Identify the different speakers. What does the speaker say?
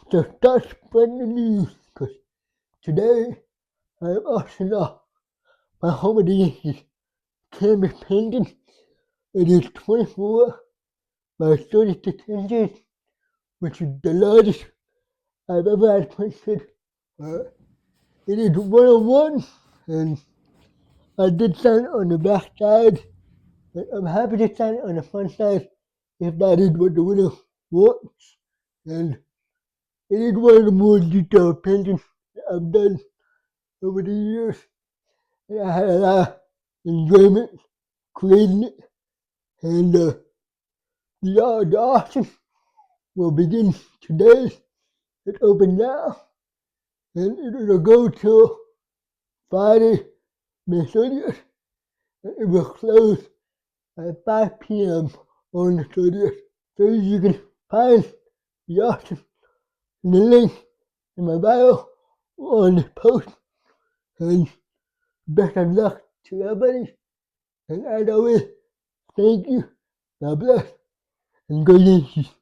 Speaker 1: So that's spreading the news because today I'm auctioning off my holiday canvas painting. It is 24 by 36 inches, which is the largest I've ever had printed. It is 101, and I did sign it on the back side. But I'm happy to sign it on the front side if that is what the winner wants. And it is one of the more detailed paintings that I've done over the years. And I had a lot of enjoyment creating it. And the auction will begin today. It's open now. And it'll go till Friday, May 30th. And it will close at 5 p.m. on the 30th. So you can find the auction in the link in my bio or on the post. And best of luck to everybody. And as always, thank you. God bless. And go Yankees.